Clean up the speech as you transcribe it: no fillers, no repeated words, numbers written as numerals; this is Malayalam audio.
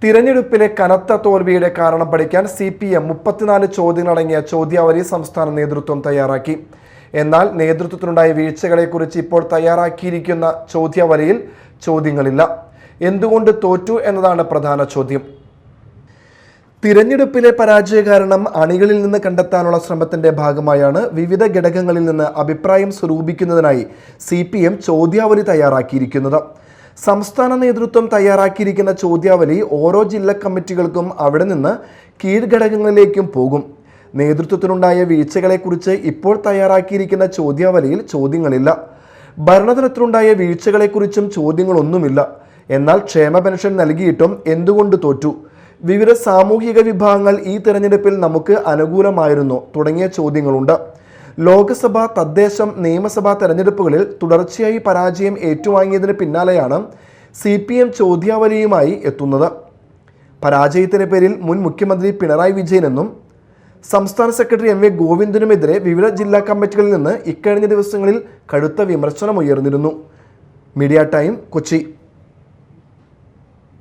തിരഞ്ഞെടുപ്പിലെ കനത്ത തോൽവിയുടെ കാരണം പഠിക്കാൻ CPM 34 ചോദ്യങ്ങളടങ്ങിയ ചോദ്യാവലി സംസ്ഥാന നേതൃത്വം തയ്യാറാക്കി. എന്നാൽ നേതൃത്വത്തിനുണ്ടായ വീഴ്ചകളെക്കുറിച്ച് ഇപ്പോൾ തയ്യാറാക്കിയിരിക്കുന്ന ചോദ്യാവലിയിൽ ചോദ്യങ്ങളില്ല. എന്തുകൊണ്ട് തോറ്റു എന്നതാണ് പ്രധാന ചോദ്യം. തിരഞ്ഞെടുപ്പിലെ പരാജയ കാരണം അണികളിൽ നിന്ന് കണ്ടെത്താനുള്ള ശ്രമത്തിന്റെ ഭാഗമായാണ് വിവിധ ഘടകങ്ങളിൽ നിന്ന് അഭിപ്രായം സ്വരൂപിക്കുന്നതിനായി CPM ചോദ്യാവലി തയ്യാറാക്കിയിരിക്കുന്നത്. സംസ്ഥാന നേതൃത്വം തയ്യാറാക്കിയിരിക്കുന്ന ചോദ്യാവലി ഓരോ ജില്ലാ കമ്മിറ്റികൾക്കും അവിടെ നിന്ന് കീഴ്ഘടകങ്ങളിലേക്കും പോകും. നേതൃത്വത്തിനുണ്ടായ വീഴ്ചകളെക്കുറിച്ച് ഇപ്പോൾ തയ്യാറാക്കിയിരിക്കുന്ന ചോദ്യാവലിയിൽ ചോദ്യങ്ങളില്ല. ഭരണതലത്തിലുണ്ടായ വീഴ്ചകളെക്കുറിച്ചും ചോദ്യങ്ങളൊന്നുമില്ല. എന്നാൽ ക്ഷേമ പെൻഷൻ നൽകിയിട്ടും എന്തുകൊണ്ട് തോറ്റു, വിവിധ സാമൂഹിക വിഭാഗങ്ങൾ ഈ തെരഞ്ഞെടുപ്പിൽ നമുക്ക് അനുകൂലമായിരുന്നു തുടങ്ങിയ ചോദ്യങ്ങളുണ്ട്. ലോക്സഭ, തദ്ദേശം, നിയമസഭാ തെരഞ്ഞെടുപ്പുകളിൽ തുടർച്ചയായി പരാജയം ഏറ്റുവാങ്ങിയതിന് പിന്നാലെയാണ് CPM ചോദ്യാവലിയുമായി എത്തുന്നത്. പരാജയത്തിന് പേരിൽ മുൻ മുഖ്യമന്ത്രി പിണറായി വിജയനെന്നും സംസ്ഥാന സെക്രട്ടറി MV ഗോവിന്ദനുമെതിരെ വിവിധ ജില്ലാ കമ്മിറ്റികളിൽ നിന്ന് ഇക്കഴിഞ്ഞ ദിവസങ്ങളിൽ കടുത്ത വിമർശനമുയർന്നിരുന്നു. Media time, Kochi.